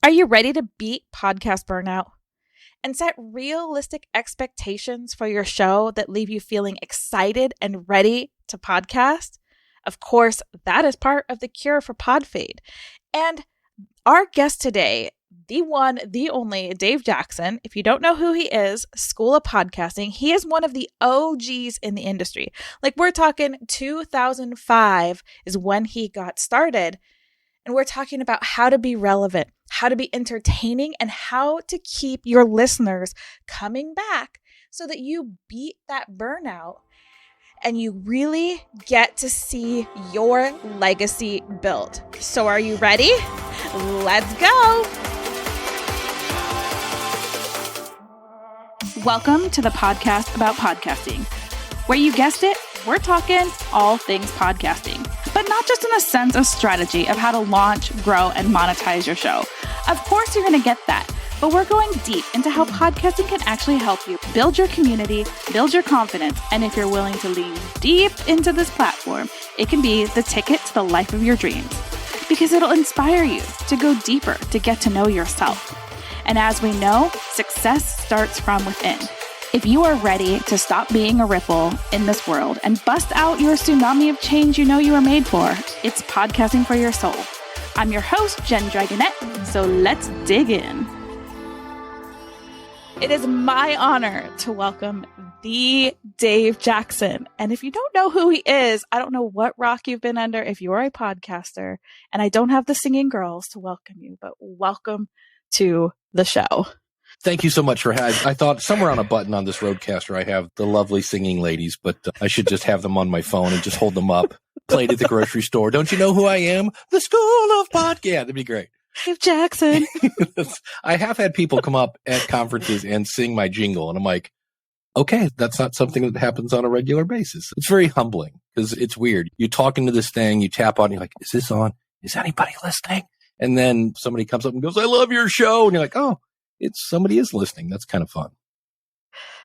Are you ready to beat podcast burnout and set realistic expectations for your show that leave you feeling excited and ready to podcast? Of course, that is part of the cure for pod fade. And our guest today, the one, the only, Dave Jackson. If you don't know who he is, School of Podcasting, he is one of the OGs in the industry. Like, we're talking 2005 is when he got started. And we're talking about how to be relevant, how to be entertaining, and how to keep your listeners coming back so that you beat that burnout and you really get to see your legacy built. So are you ready? Let's go. Welcome to the podcast about podcasting, where you guessed it, we're talking all things podcasting, but not just in the sense of strategy of how to launch, grow, and monetize your show. Of course, you're going to get that, but we're going deep into how podcasting can actually help you build your community, build your confidence, and if you're willing to lean deep into this platform, it can be the ticket to the life of your dreams, because it'll inspire you to go deeper, to get to know yourself. And as we know, success starts from within. If you are ready to stop being a ripple in this world and bust out your tsunami of change you know you were made for, it's podcasting for your soul. I'm your host, Jen Dragonette, so let's dig in. It is my honor to welcome the Dave Jackson. And if you don't know who he is, I don't know what rock you've been under if you are a podcaster, and I don't have the singing girls to welcome you, but welcome to the show. Thank you so much for having. I thought somewhere on a button on this Roadcaster, I have the lovely singing ladies, but I should just have them on my phone and just hold them up, played at the grocery store. Don't you know who I am? The School of Pod. Yeah, that'd be great. Dave Jackson. I have had people come up at conferences and sing my jingle, and I'm like, okay, that's not something that happens on a regular basis. It's very humbling because it's weird. You talk into this thing, you tap on, you're like, is this on? Is anybody listening? And then somebody comes up and goes, I love your show. And you're like, oh, somebody is listening. That's kind of fun.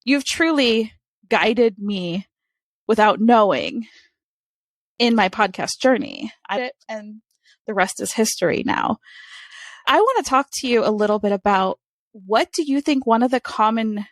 You've truly guided me without knowing in my podcast journey. And the rest is history now. I want to talk to you a little bit about, what do you think one of the common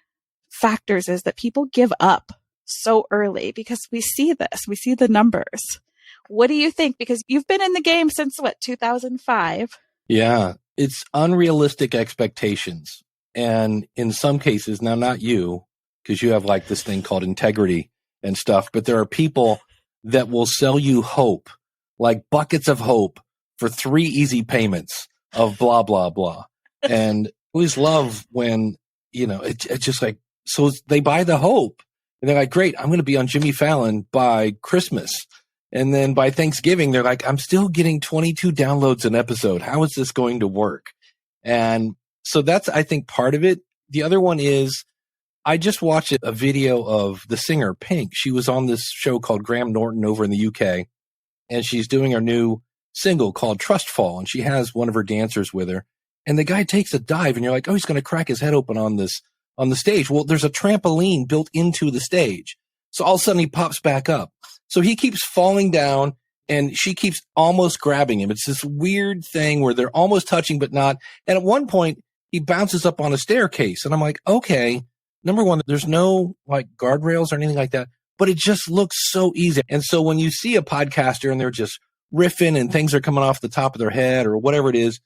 factors is that people give up so early? Because we see this, we see the numbers. What do you think? Because you've been in the game since 2005? Yeah. It's unrealistic expectations. And in some cases, now not you, because you have like this thing called integrity and stuff, but there are people that will sell you hope, like buckets of hope for 3 easy payments of blah, blah, blah. And I always love when, it's just like, so they buy the hope and they're like, great, I'm going to be on Jimmy Fallon by Christmas. And then by Thanksgiving, they're like, I'm still getting 22 downloads an episode. How is this going to work? And so that's, I think, part of it. The other one is, I just watched a video of the singer Pink. She was on this show called Graham Norton over in the UK, and she's doing her new single called Trust Fall. And she has one of her dancers with her. And the guy takes a dive, and you're like, oh, he's going to crack his head open on the stage. Well, there's a trampoline built into the stage. So all of a sudden he pops back up. So he keeps falling down and she keeps almost grabbing him. It's this weird thing where they're almost touching, but not. And at one point he bounces up on a staircase and I'm like, okay, number one, there's no like guardrails or anything like that, but it just looks so easy. And so when you see a podcaster and they're just riffing and things are coming off the top of their head or whatever it is,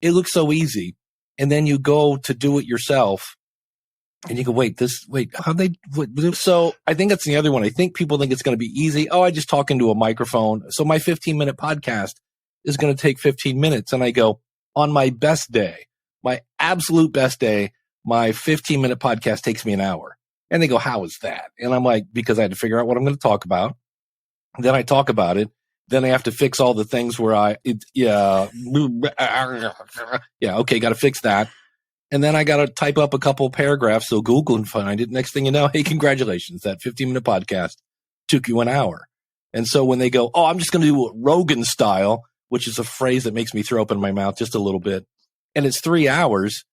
it looks so easy. And then you go to do it yourself. And you go, so I think that's the other one. I think people think it's going to be easy. Oh, I just talk into a microphone. So my 15-minute podcast is going to take 15 minutes. And I go, on my best day, my absolute best day, my 15-minute podcast takes me an hour. And they go, how is that? And I'm like, because I had to figure out what I'm going to talk about. Then I talk about it. Then I have to fix all the things where okay, got to fix that. And then I got to type up a couple paragraphs so Google can find it. Next thing you know, hey, congratulations, that 15-minute podcast took you an hour. And so when they go, oh, I'm just going to do it Rogan style, which is a phrase that makes me throw up in my mouth just a little bit, and it's 3 hours.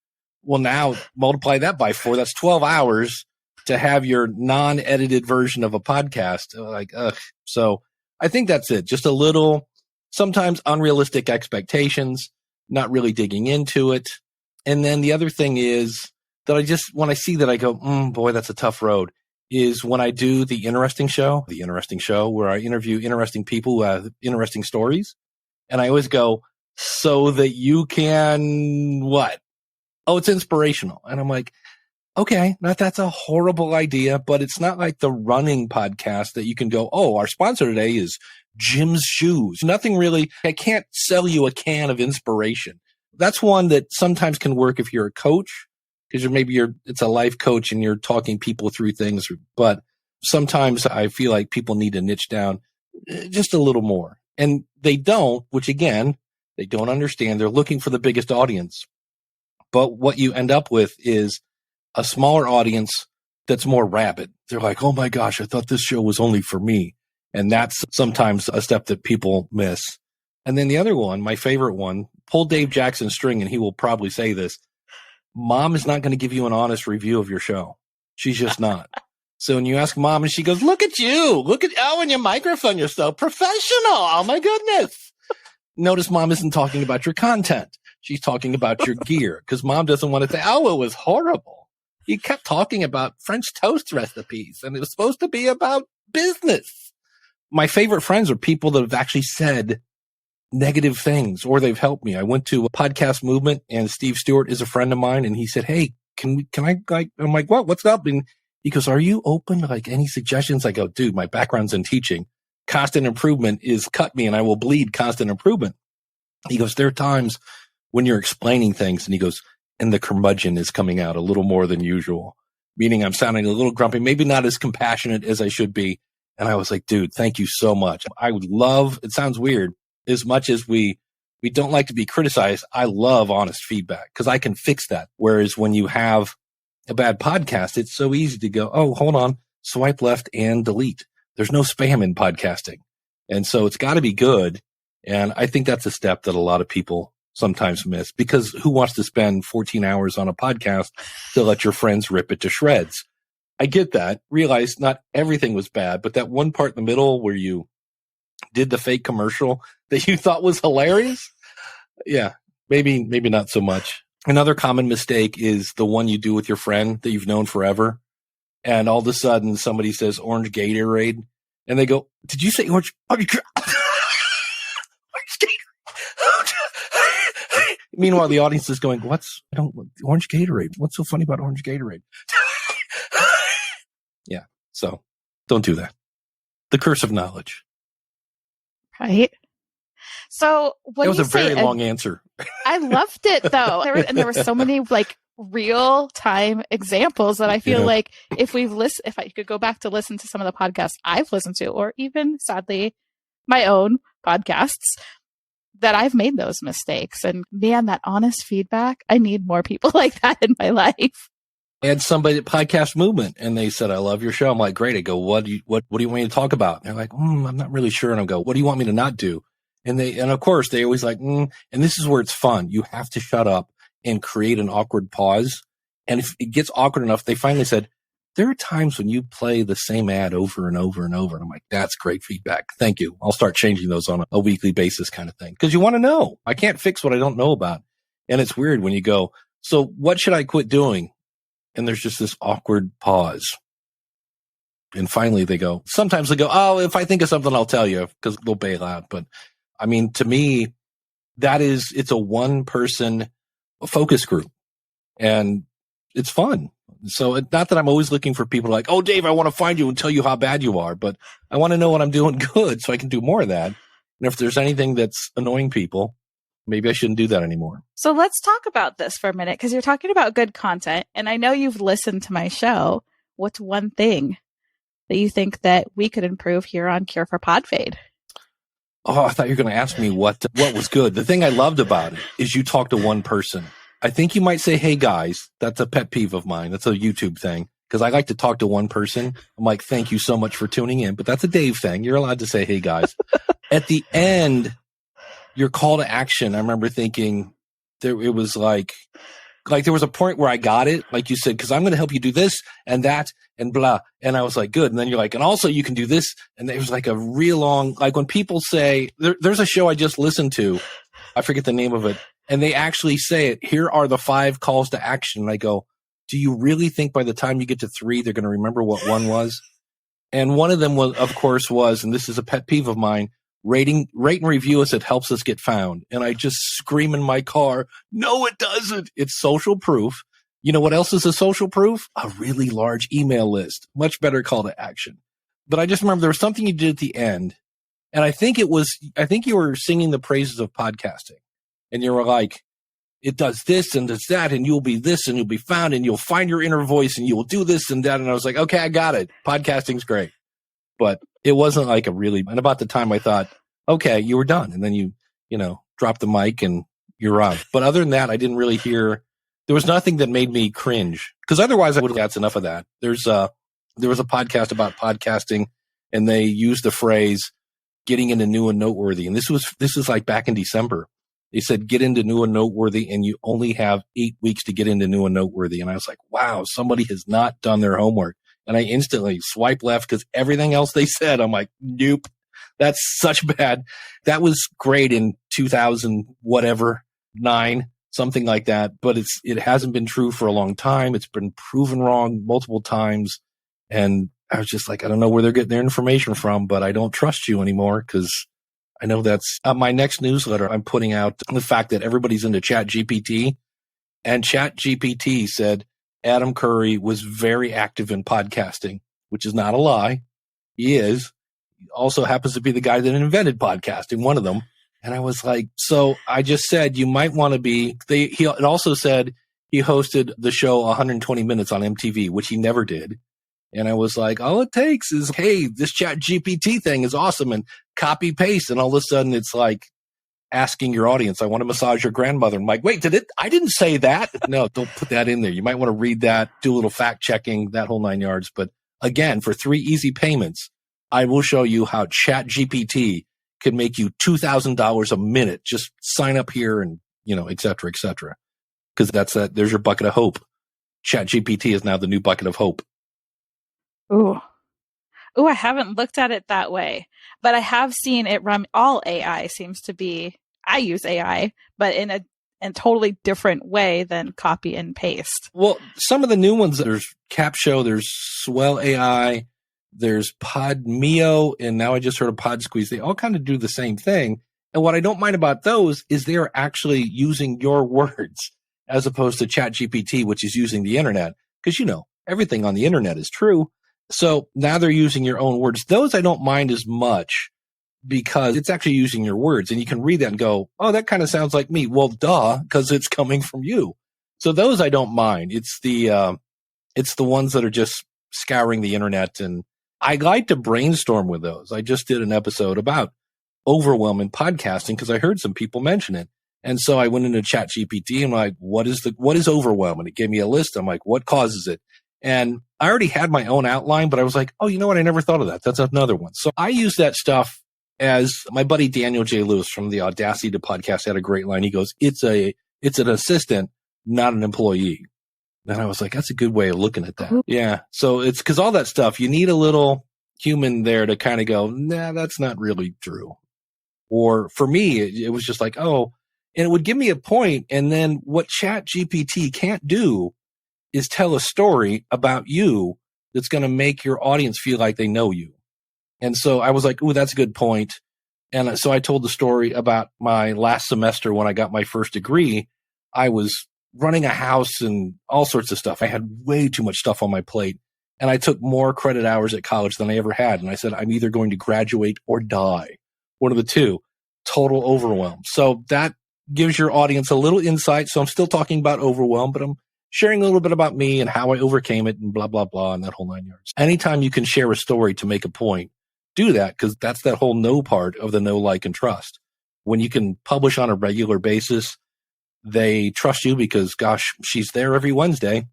Well, now multiply that by 4. That's 12 hours to have your non-edited version of a podcast. Like, ugh. So I think that's it. Just a little, sometimes unrealistic expectations. not really digging into it. And then the other thing is that when I see that, I go, boy, that's a tough road, is when I do the interesting show where I interview interesting people who have interesting stories. And I always go, so that you can what? Oh, it's inspirational. And I'm like, okay, that's a horrible idea, but it's not like the running podcast that you can go, oh, our sponsor today is Jim's Shoes. Nothing really, I can't sell you a can of inspiration. That's one that sometimes can work if you're a coach, because it's a life coach and you're talking people through things. But sometimes I feel like people need to niche down just a little more. And they don't, which again, they don't understand. They're looking for the biggest audience. But what you end up with is a smaller audience that's more rabid. They're like, oh my gosh, I thought this show was only for me. And that's sometimes a step that people miss. And then the other one, my favorite one, pull Dave Jackson's string and he will probably say this. Mom is not going to give you an honest review of your show. She's just not. So when you ask mom and she goes, look at you. Look at, and your microphone. You're so professional. Oh my goodness. Notice mom isn't talking about your content. She's talking about your gear because mom doesn't want to say, oh, it was horrible. You kept talking about French toast recipes and it was supposed to be about business. My favorite friends are people that have actually said negative things or they've helped me. I went to a podcast movement and Steve Stewart is a friend of mine and he said, hey, can I I'm like, what's up? And he goes, are you open to like any suggestions? I go, dude, my background's in teaching. Constant improvement is cut me and I will bleed constant improvement. He goes, there are times when you're explaining things and he goes, and the curmudgeon is coming out a little more than usual, meaning I'm sounding a little grumpy, maybe not as compassionate as I should be. And I was like, dude, thank you so much. I would love, it sounds weird, as much as we don't like to be criticized. I love honest feedback because I can fix that. Whereas when you have a bad podcast, it's so easy to go, oh, hold on, swipe left and delete. There's no spam in podcasting. And so it's got to be good. And I think that's a step that a lot of people sometimes miss because who wants to spend 14 hours on a podcast to let your friends rip it to shreds? I get that. Realize not everything was bad, but that one part in the middle where you did the fake commercial that you thought was hilarious. Yeah, maybe not so much. Another common mistake is the one you do with your friend that you've known forever. And all of a sudden somebody says orange Gatorade and they go, did you say orange? Orange Gatorade. Meanwhile, the audience is going, orange Gatorade? What's so funny about orange Gatorade? Yeah. So don't do that. The curse of knowledge. Right. So that was a very long answer. I loved it though. There were so many like real time examples that I feel like if I could go back to listen to some of the podcasts I've listened to, or even sadly my own podcasts, that I've made those mistakes. And man, that honest feedback, I need more people like that in my life. I had somebody at Podcast Movement and they said, I love your show. I'm like, great. I go, what do you want me to talk about? And they're like, I'm not really sure. And I go, what do you want me to not do? And of course they always like, and this is where it's fun. You have to shut up and create an awkward pause. And if it gets awkward enough, they finally said, there are times when you play the same ad over and over and over. And I'm like, that's great feedback. Thank you. I'll start changing those on a weekly basis kind of thing. Because you want to know. I can't fix what I don't know about. And it's weird when you go, so what should I quit doing? And there's just this awkward pause. And finally sometimes they go, oh, if I think of something, I'll tell you because they'll bail out. But I mean, to me, it's a one person focus group and it's fun. So not that I'm always looking for people like, oh, Dave, I want to find you and tell you how bad you are, but I want to know what I'm doing good so I can do more of that. And if there's anything that's annoying people, maybe I shouldn't do that anymore. So let's talk about this for a minute because you're talking about good content. And I know you've listened to my show. What's one thing that you think that we could improve here on Cure for Pod Fade? Oh, I thought you were going to ask me what was good. The thing I loved about it is you talk to one person. I think you might say, hey, guys, that's a pet peeve of mine. That's a YouTube thing because I like to talk to one person. I'm like, thank you so much for tuning in. But that's a Dave thing. You're allowed to say, hey, guys. At the end, your call to action, I remember thinking it was like there was a point where I got it, like you said, because I'm going to help you do this and that and blah. And I was like, good. And then you're like, and also you can do this. And it was like a real long, like when people say, there's a show I just listened to. I forget the name of it. And they actually say it. Here are the 5 calls to action. And I go, do you really think by the time you get to 3, they're going to remember what 1 was? And one of them was, of course, and this is a pet peeve of mine, rate and review us. It helps us get found. And I just scream in my car, no, it doesn't. It's social proof. You know what else is a social proof? A really large email list. Much better call to action. But I just remember there was something you did at the end. And I think you were singing the praises of podcasting. And you were like, it does this and does that, and you'll be this and you'll be found and you'll find your inner voice and you will do this and that. And I was like, okay, I got it. Podcasting's great. But it wasn't like and about the time I thought, okay, you were done. And then you drop the mic and you're on. But other than that, I didn't really hear, there was nothing that made me cringe, because otherwise I would have, that's enough of that. There was a podcast about podcasting, and they used the phrase getting into new and noteworthy. And this was like back in December. They said, get into new and noteworthy, and you only have 8 weeks to get into new and noteworthy. And I was like, wow, somebody has not done their homework. And I instantly swipe left, because everything else they said, I'm like, nope, that's such bad. That was great in 2000, whatever, 9, something like that. But it hasn't been true for a long time. It's been proven wrong multiple times. And I was just like, I don't know where they're getting their information from, but I don't trust you anymore, because I know that's my next newsletter. I'm putting out the fact that everybody's into ChatGPT, and ChatGPT said Adam Curry was very active in podcasting, which is not a lie. He is. He also happens to be the guy that invented podcasting, one of them. And I was like, so I just said, you might want to be, it also said he hosted the show 120 Minutes on MTV, which he never did. And I was like, all it takes is, hey, this Chat GPT thing is awesome, and copy paste. And all of a sudden it's like asking your audience, I want to massage your grandmother. I'm like, wait, I didn't say that. No, don't put that in there. You might want to read that, do a little fact checking, that whole 9 yards. But again, for 3 easy payments, I will show you how Chat GPT can make you $2,000 a minute. Just sign up here and, et cetera, et cetera. Because there's your bucket of hope. Chat GPT is now the new bucket of hope. Ooh, I haven't looked at it that way, but I have seen it run. All AI seems to be, I use AI, but in a totally different way than copy and paste. Well, some of the new ones, there's Capsho, there's Swell AI, there's Podmeo, and now I just heard of Pod Squeeze. They all kind of do the same thing. And what I don't mind about those is they're actually using your words as opposed to ChatGPT, which is using the internet, because everything on the internet is true. So now they're using your own words. Those I don't mind as much, because it's actually using your words, and you can read that and go, oh, that kind of sounds like me. Well, duh, because it's coming from you. So those I don't mind. It's the ones that are just scouring the internet, and I like to brainstorm with those. I just did an episode about overwhelm in podcasting because I heard some people mention it. And so I went into ChatGPT and I'm like, what is overwhelm? And it gave me a list. I'm like, what causes it? And I already had my own outline, but I was like, oh, you know what? I never thought of that. That's another one. So I use that stuff. As my buddy Daniel J. Lewis from the Audacity to Podcast had a great line. He goes, it's an assistant, not an employee. And I was like, that's a good way of looking at that. Yeah. So it's because all that stuff, you need a little human there to kind of go, nah, that's not really true. Or for me, it was just like, oh, and it would give me a point. And then what Chat GPT can't do is tell a story about you that's going to make your audience feel like they know you. And so I was like, ooh, that's a good point. And so I told the story about my last semester when I got my first degree. I was running a house and all sorts of stuff. I had way too much stuff on my plate. And I took more credit hours at college than I ever had. And I said, I'm either going to graduate or die. One of the two. Total overwhelm. So that gives your audience a little insight. So I'm still talking about overwhelm, but I'm sharing a little bit about me and how I overcame it and blah, blah, blah, and that whole 9 yards. Anytime you can share a story to make a point, do that, because that's that whole know part of the know, like, and trust. When you can publish on a regular basis, they trust you because, gosh, she's there every Wednesday.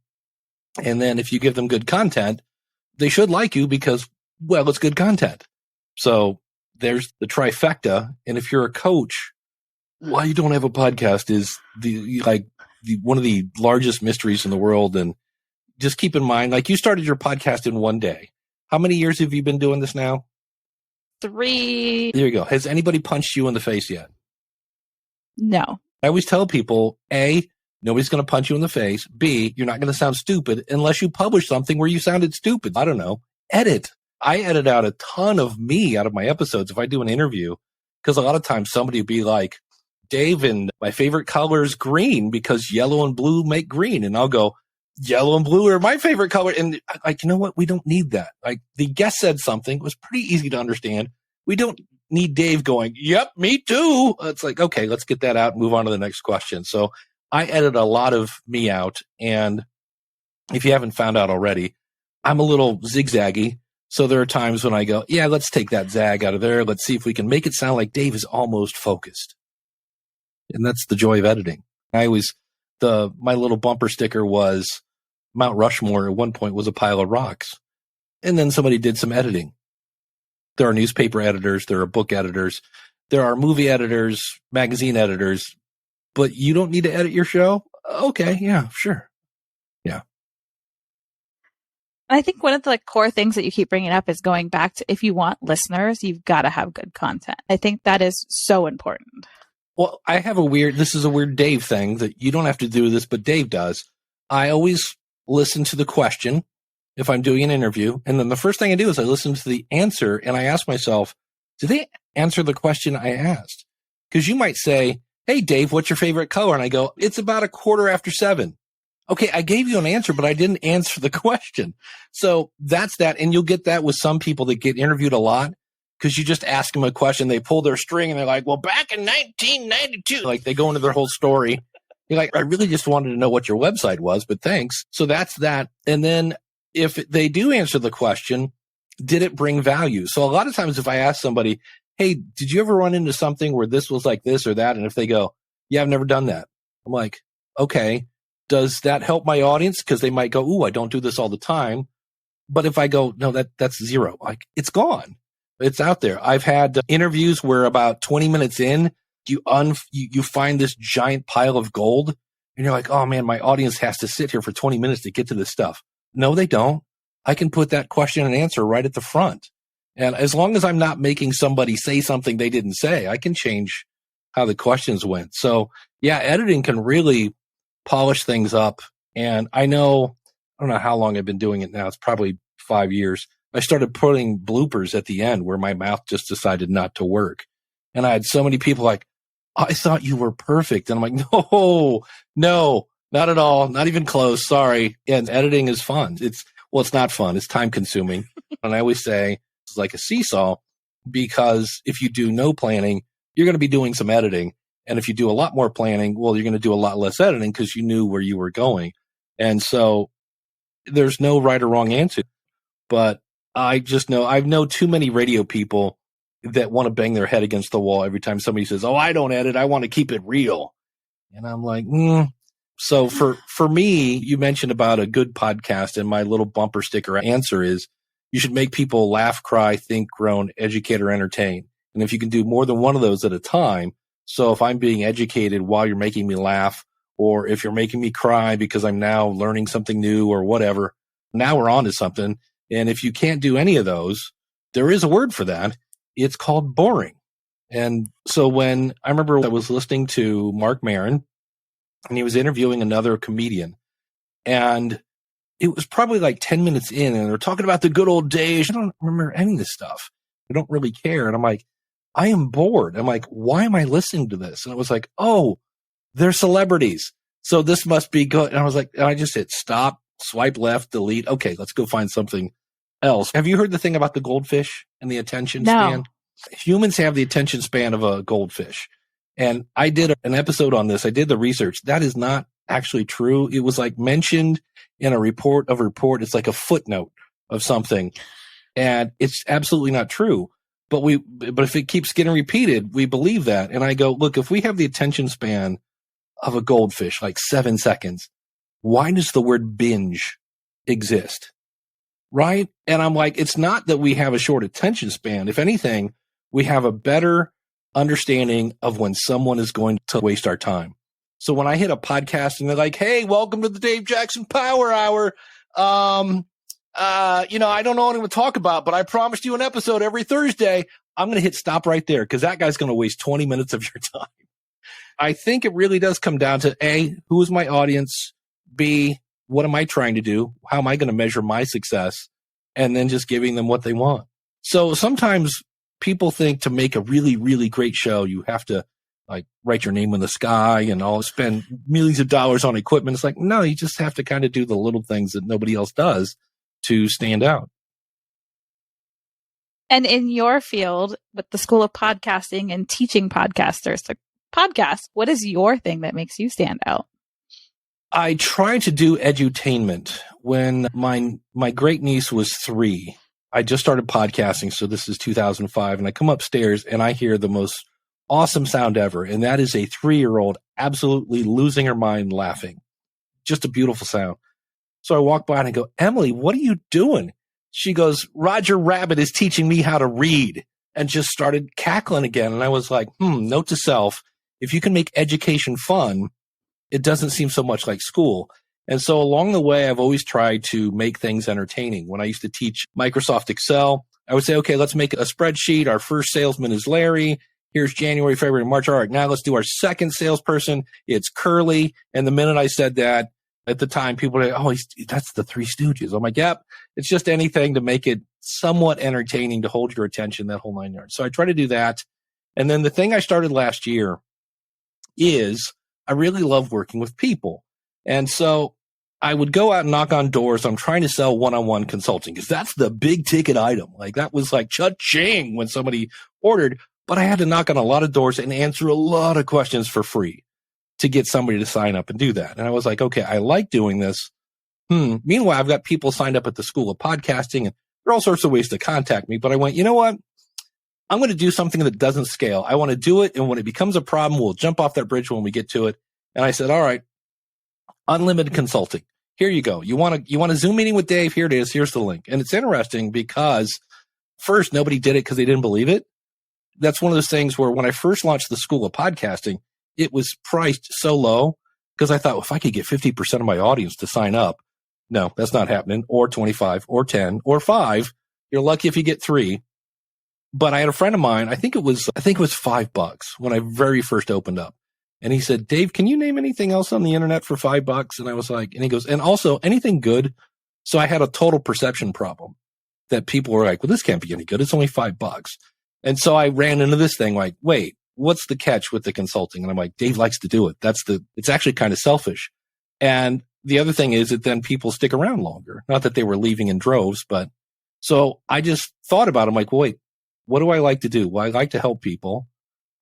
And then if you give them good content, they should like you because, well, it's good content. So there's the trifecta. And if you're a coach, why you don't have a podcast is one of the largest mysteries in the world. And just keep in mind, like, you started your podcast in one day. How many years have you been doing this now? 3. There you go. Has anybody punched you in the face yet? No. I always tell people, A, nobody's going to punch you in the face. B, you're not going to sound stupid unless you publish something where you sounded stupid. I don't know. Edit. I edit out a ton of me out of my episodes if I do an interview, because a lot of times somebody would be like, Dave, and my favorite color is green because yellow and blue make green. And I'll go, yellow and blue are my favorite color. And like, you know what? We don't need that. Like, the guest said something. It was pretty easy to understand. We don't need Dave going, yep, me too. It's like, okay, let's get that out and move on to the next question. So I edit a lot of me out. And if you haven't found out already, I'm a little zigzaggy. So there are times when I go, yeah, let's take that zag out of there. Let's see if we can make it sound like Dave is almost focused. And that's the joy of editing. My little bumper sticker was Mount Rushmore at one point was a pile of rocks. And then somebody did some editing. There are newspaper editors. There are book editors. There are movie editors, magazine editors. But you don't need to edit your show? Okay, yeah, sure. Yeah. I think one of the core things that you keep bringing up is going back to, if you want listeners, you've got to have good content. I think that is so important. Well, this is a weird Dave thing that you don't have to do this, but Dave does. I always listen to the question if I'm doing an interview. And then the first thing I do is I listen to the answer and I ask myself, did they answer the question I asked? Because you might say, hey, Dave, what's your favorite color? And I go, it's about 7:15. Okay, I gave you an answer, but I didn't answer the question. So that's that. And you'll get that with some people that get interviewed a lot, because you just ask them a question, they pull their string and they're like, well, back in 1992, like they go into their whole story. You're like, I really just wanted to know what your website was, but thanks. So that's that. And then if they do answer the question, did it bring value? So a lot of times if I ask somebody, hey, did you ever run into something where this was like this or that? And if they go, yeah, I've never done that. I'm like, okay, does that help my audience? Because they might go, ooh, I don't do this all the time. But if I go, no, that's zero, like it's gone. It's out there. I've had interviews where about 20 minutes in, you find this giant pile of gold and you're like, oh man, my audience has to sit here for 20 minutes to get to this stuff. No, they don't. I can put that question and answer right at the front. And as long as I'm not making somebody say something they didn't say, I can change how the questions went. So yeah, editing can really polish things up. And I don't know how long I've been doing it now. It's probably 5 years. I started putting bloopers at the end where my mouth just decided not to work. And I had so many people like, I thought you were perfect. And I'm like, no, not at all. Not even close. Sorry. And editing is fun. It's not fun. It's time consuming. And I always say it's like a seesaw, because if you do no planning, you're going to be doing some editing. And if you do a lot more planning, well, you're going to do a lot less editing because you knew where you were going. And so there's no right or wrong answer. But I just know, I know too many radio people that want to bang their head against the wall every time somebody says, oh, I don't edit, I want to keep it real. And I'm like, So for me, you mentioned about a good podcast, and my little bumper sticker answer is you should make people laugh, cry, think, groan, educate, or entertain. And if you can do more than one of those at a time, so if I'm being educated while you're making me laugh, or if you're making me cry because I'm now learning something new or whatever, now we're on to something. And if you can't do any of those, there is a word for that. It's called boring. And so when I remember I was listening to Mark Maron, and he was interviewing another comedian, and it was probably like 10 minutes in, and they're talking about the good old days. I don't remember any of this stuff. I don't really care. And I'm like, I am bored. I'm like, why am I listening to this? And it was like, oh, they're celebrities, so this must be good. And I was like, and I just hit stop, swipe left, delete. Okay, let's go find something else. Have you heard the thing about the goldfish and the attention span? Humans have the attention span of a goldfish. And I did an episode on this. I did the research. That is not actually true. It was like mentioned in a report. It's like a footnote of something. And it's absolutely not true. But if it keeps getting repeated, we believe that. And I go, look, if we have the attention span of a goldfish, like 7 seconds, why does the word binge exist? Right? And I'm like, it's not that we have a short attention span. If anything, we have a better understanding of when someone is going to waste our time. So when I hit a podcast and they're like, hey, welcome to the Dave Jackson Power Hour. I don't know what I'm going to talk about, but I promised you an episode every Thursday. I'm going to hit stop right there, because that guy's going to waste 20 minutes of your time. I think it really does come down to A, who is my audience? B, what am I trying to do? How am I going to measure my success? And then just giving them what they want. So sometimes people think to make a really, really great show, you have to like write your name in the sky and all spend millions of dollars on equipment. It's like, no, you just have to kind of do the little things that nobody else does to stand out. And in your field with the School of Podcasting and teaching podcasters to podcast, what is your thing that makes you stand out? I tried to do edutainment when my great niece was 3. I just started podcasting, so this is 2005, and I come upstairs and I hear the most awesome sound ever, and that is a 3-year-old absolutely losing her mind laughing. Just a beautiful sound. So I walk by and I go, Emily, what are you doing? She goes, Roger Rabbit is teaching me how to read, and just started cackling again. And I was like, note to self, if you can make education fun, it doesn't seem so much like school. And so along the way, I've always tried to make things entertaining. When I used to teach Microsoft Excel, I would say, okay, let's make a spreadsheet. Our first salesman is Larry. Here's January, February, March. All right, now let's do our second salesperson. It's Curly. And the minute I said that, at the time, people were like, oh, that's the Three Stooges. I'm like, yep. It's just anything to make it somewhat entertaining, to hold your attention, that whole 9 yards. So I try to do that. And then the thing I started last year is I really love working with people. And so I would go out and knock on doors. I'm trying to sell one-on-one consulting because that's the big ticket item. Like that was like cha-ching when somebody ordered, but I had to knock on a lot of doors and answer a lot of questions for free to get somebody to sign up and do that. And I was like, okay, I like doing this. Meanwhile, I've got people signed up at the School of Podcasting, and there are all sorts of ways to contact me. But I went, you know what? I'm going to do something that doesn't scale. I want to do it. And when it becomes a problem, we'll jump off that bridge when we get to it. And I said, all right, unlimited consulting. Here you go. You want a Zoom meeting with Dave? Here it is. Here's the link. And it's interesting because first, nobody did it because they didn't believe it. That's one of those things where when I first launched the School of Podcasting, it was priced so low because I thought, well, if I could get 50% of my audience to sign up, no, that's not happening. Or 25 or 10 or 5. You're lucky if you get 3. But I had a friend of mine, I think it was $5 when I very first opened up. And he said, Dave, can you name anything else on the internet for $5? And I was like, and he goes, and also anything good. So I had a total perception problem that people were like, well, this can't be any good. It's only $5. And so I ran into this thing like, wait, what's the catch with the consulting? And I'm like, Dave likes to do it. It's actually kind of selfish. And the other thing is that then people stick around longer. Not that they were leaving in droves, but so I just thought about it. I'm like, well, wait, what do I like to do? Well, I like to help people.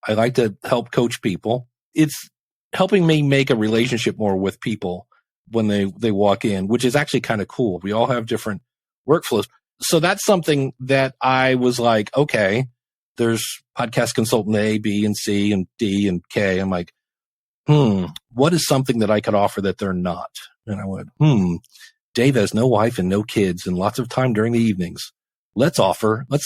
I like to help coach people. It's helping me make a relationship more with people when they walk in, which is actually kind of cool. We all have different workflows. So that's something that I was like, okay, there's podcast consultant A, B, and C, and D, and K. I'm like, what is something that I could offer that they're not? And I went, Dave has no wife and no kids and lots of time during the evenings. Let's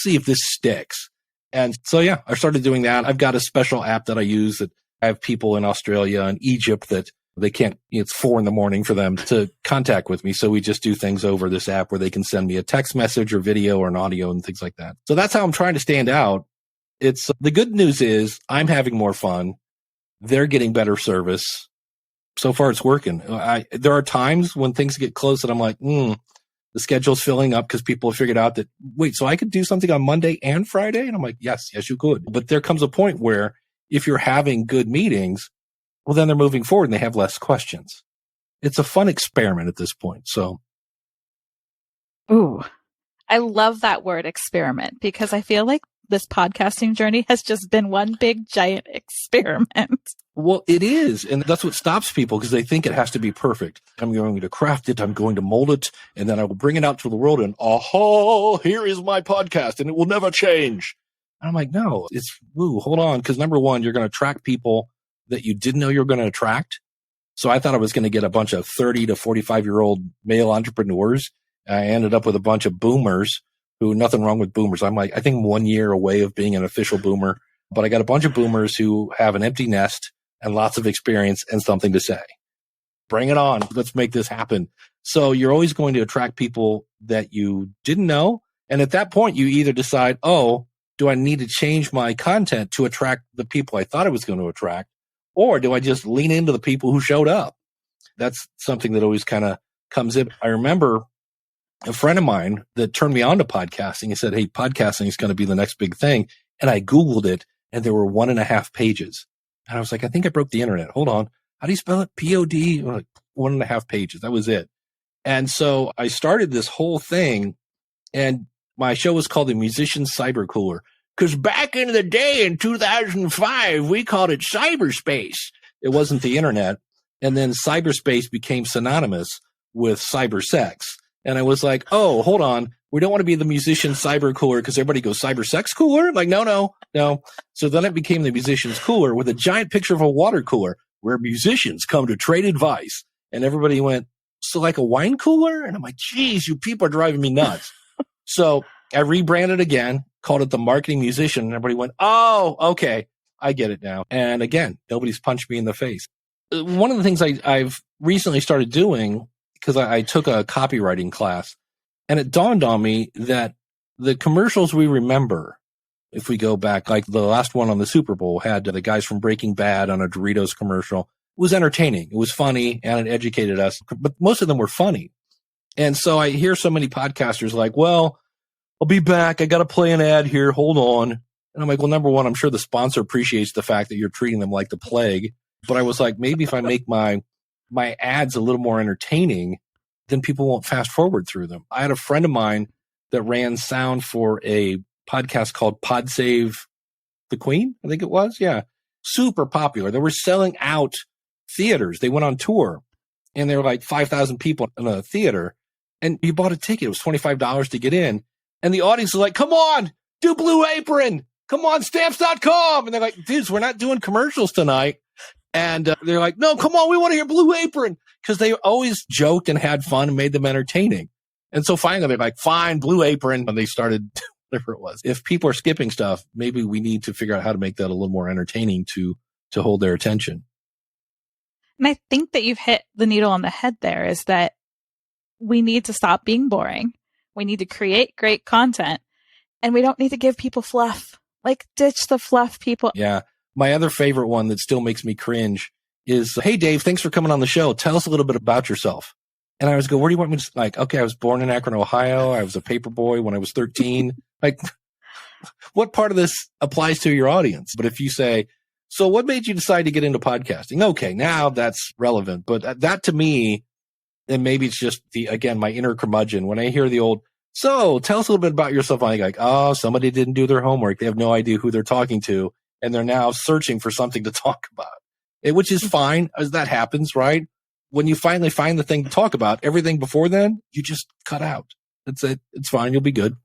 see if this sticks. And so, yeah, I started doing that. I've got a special app that I use that I have people in Australia and Egypt that they can't, it's 4 a.m. for them to contact with me. So we just do things over this app where they can send me a text message or video or an audio and things like that. So that's how I'm trying to stand out. It's the good news is I'm having more fun. They're getting better service. So far it's working. There are times when things get close and I'm like, the schedule's filling up because people have figured out that, wait, so I could do something on Monday and Friday? And I'm like, yes, you could. But there comes a point where if you're having good meetings, well, then they're moving forward and they have less questions. It's a fun experiment at this point. So. Ooh, I love that word experiment because I feel like this podcasting journey has just been one big giant experiment. Well, it is. And that's what stops people because they think it has to be perfect. I'm going to craft it. I'm going to mold it. And then I will bring it out to the world and, here is my podcast and it will never change. And I'm like, no, hold on. Because number one, you're going to attract people that you didn't know you were going to attract. So I thought I was going to get a bunch of 30 to 45-year-old male entrepreneurs. I ended up with a bunch of boomers who, nothing wrong with boomers. I'm like, I think 1 year away of being an official boomer. But I got a bunch of boomers who have an empty nest and lots of experience and something to say. Bring it on. Let's make this happen. So you're always going to attract people that you didn't know. And at that point, you either decide, do I need to change my content to attract the people I thought I was going to attract? Or do I just lean into the people who showed up? That's something that always kind of comes in. I remember a friend of mine that turned me on to podcasting. He said, hey, podcasting is going to be the next big thing. And I Googled it and there were 1.5 pages. And I was like, I think I broke the internet. Hold on. How do you spell it? P-O-D? Like 1.5 pages. That was it. And so I started this whole thing, and my show was called the Musician Cyber Cooler. Because back in the day in 2005, we called it cyberspace. It wasn't the internet. And then cyberspace became synonymous with cyber sex. And I was like, oh, hold on. We don't want to be the Musician Cyber Cooler because everybody goes cyber sex cooler. Like, no. So then it became the Musician's Cooler with a giant picture of a water cooler where musicians come to trade advice. And everybody went, so like a wine cooler? And I'm like, geez, you people are driving me nuts. So I rebranded again, called it the Marketing Musician. And everybody went, oh, okay, I get it now. And again, nobody's punched me in the face. One of the things I've recently started doing, because I took a copywriting class, and it dawned on me that the commercials we remember, if we go back, like the last one on the Super Bowl had the guys from Breaking Bad on a Doritos commercial. It was entertaining. It was funny and it educated us, but most of them were funny. And so I hear so many podcasters like, well, I'll be back. I got to play an ad here. Hold on. And I'm like, well, number one, I'm sure the sponsor appreciates the fact that you're treating them like the plague. But I was like, maybe if I make my ads a little more entertaining, then people won't fast forward through them. I had a friend of mine that ran sound for a podcast called Pod Save the Queen, I think it was. Yeah. Super popular. They were selling out theaters. They went on tour and there were like 5,000 people in a theater, and you bought a ticket. It was $25 to get in. And the audience was like, come on, do Blue Apron. Come on, stamps.com. And they're like, dudes, we're not doing commercials tonight. And they're like, no, come on, we want to hear Blue Apron. Because they always joked and had fun and made them entertaining. And so finally they're like, fine, Blue Apron. And they started whatever it was. If people are skipping stuff, maybe we need to figure out how to make that a little more entertaining to hold their attention. And I think that you've hit the needle on the head there, is that we need to stop being boring. We need to create great content, and we don't need to give people fluff. Like, ditch the fluff, people. Yeah. My other favorite one that still makes me cringe is, hey, Dave, thanks for coming on the show. Tell us a little bit about yourself. And I always go, where do you want me to, like, okay, I was born in Akron, Ohio. I was a paper boy when I was 13. Like, what part of this applies to your audience? But if you say, so what made you decide to get into podcasting? Okay, now that's relevant. But that to me, and maybe it's just my inner curmudgeon. When I hear the old, so tell us a little bit about yourself, I'm like, oh, somebody didn't do their homework. They have no idea who they're talking to. And they're now searching for something to talk about, which is fine as that happens, right? When you finally find the thing to talk about, everything before then, you just cut out. That's it. It's fine. You'll be good.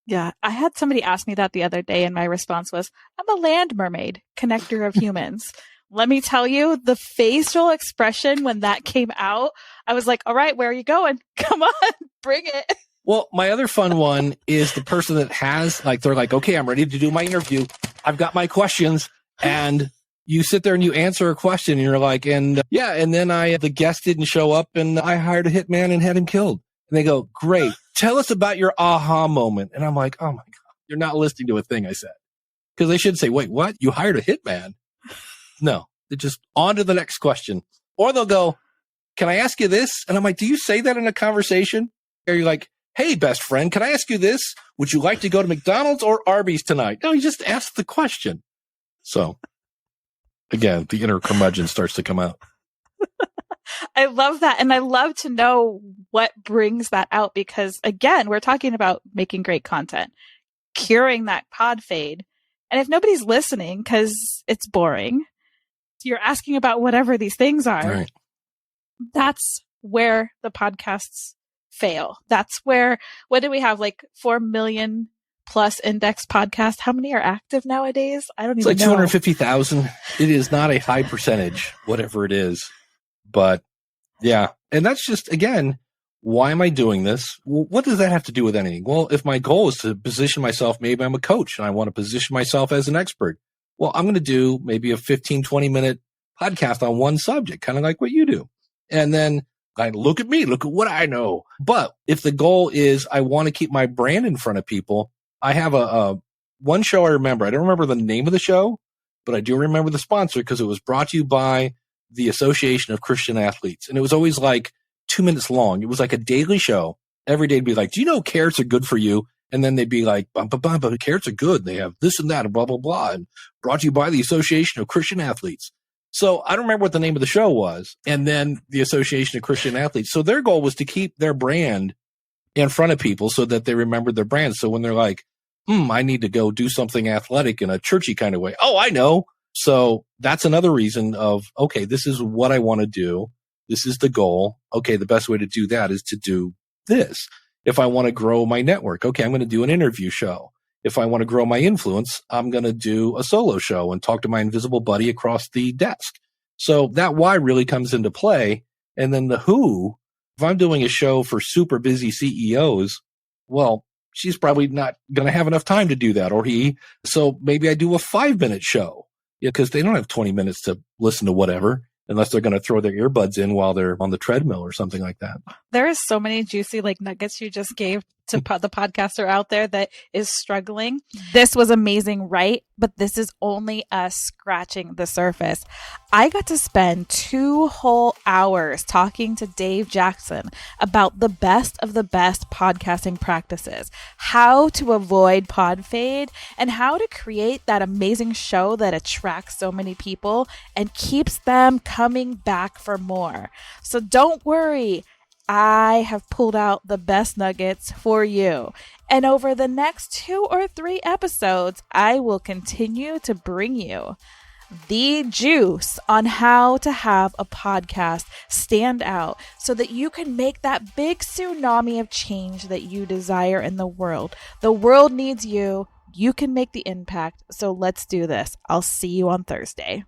Yeah. I had somebody ask me that the other day, and my response was, I'm a land mermaid, connector of humans. Let me tell you, the facial expression when that came out, I was like, all right, where are you going? Come on, bring it. Well, my other fun one is the person that has, like, they're like, okay, I'm ready to do my interview. I've got my questions. And you sit there and you answer a question and you're like, and then the guest didn't show up and I hired a hitman and had him killed. And they go, great. Tell us about your aha moment. And I'm like, oh my God, you're not listening to a thing I said. Because they should say, wait, what? You hired a hitman? No, they're just on to the next question. Or they'll go, can I ask you this? And I'm like, do you say that in a conversation? Or you're like, hey, best friend, can I ask you this? Would you like to go to McDonald's or Arby's tonight? No, you just ask the question. So again, the inner curmudgeon starts to come out. I love that. And I love to know what brings that out, because again, we're talking about making great content, curing that pod fade. And if nobody's listening because it's boring, you're asking about whatever these things are. Right. That's where the podcasts fail. That's where, what do we have? Like 4 million plus index podcasts. How many are active nowadays? I don't even know. It's like 250,000. It is not a high percentage, whatever it is. But yeah. And that's just, again, why am I doing this? Well, what does that have to do with anything? Well, if my goal is to position myself, maybe I'm a coach and I want to position myself as an expert. Well, I'm going to do maybe a 15, 20 minute podcast on one subject, kind of like what you do. And then look at me, look at what I know. But if the goal is I want to keep my brand in front of people, I have a one show I remember. I don't remember the name of the show, but I do remember the sponsor because it was brought to you by the Association of Christian Athletes. And it was always like 2 minutes long. It was like a daily show. Every day it'd be like, do you know carrots are good for you? And then they'd be like, but carrots are good. They have this and that and blah, blah, blah. And brought to you by the Association of Christian Athletes. So I don't remember what the name of the show was. And then the Association of Christian Athletes. So their goal was to keep their brand in front of people so that they remembered their brand. So when they're like, I need to go do something athletic in a churchy kind of way. Oh, I know. So that's another reason of, okay, this is what I want to do. This is the goal. Okay, the best way to do that is to do this. If I want to grow my network, okay, I'm going to do an interview show. If I want to grow my influence, I'm going to do a solo show and talk to my invisible buddy across the desk. So that why really comes into play. And then the who, if I'm doing a show for super busy CEOs, well, she's probably not going to have enough time to do that, or he. So maybe I do a 5-minute show because they don't have 20 minutes to listen to whatever, unless they're going to throw their earbuds in while they're on the treadmill or something like that. There is so many juicy nuggets you just gave to the podcaster out there that is struggling. This was amazing, right? But this is only us scratching the surface. I got to spend 2 whole hours talking to Dave Jackson about the best of the best podcasting practices, how to avoid pod fade, and how to create that amazing show that attracts so many people and keeps them coming back for more. So don't worry. I have pulled out the best nuggets for you. And over the next 2 or 3 episodes, I will continue to bring you the juice on how to have a podcast stand out so that you can make that big tsunami of change that you desire in the world. The world needs you. You can make the impact. So let's do this. I'll see you on Thursday.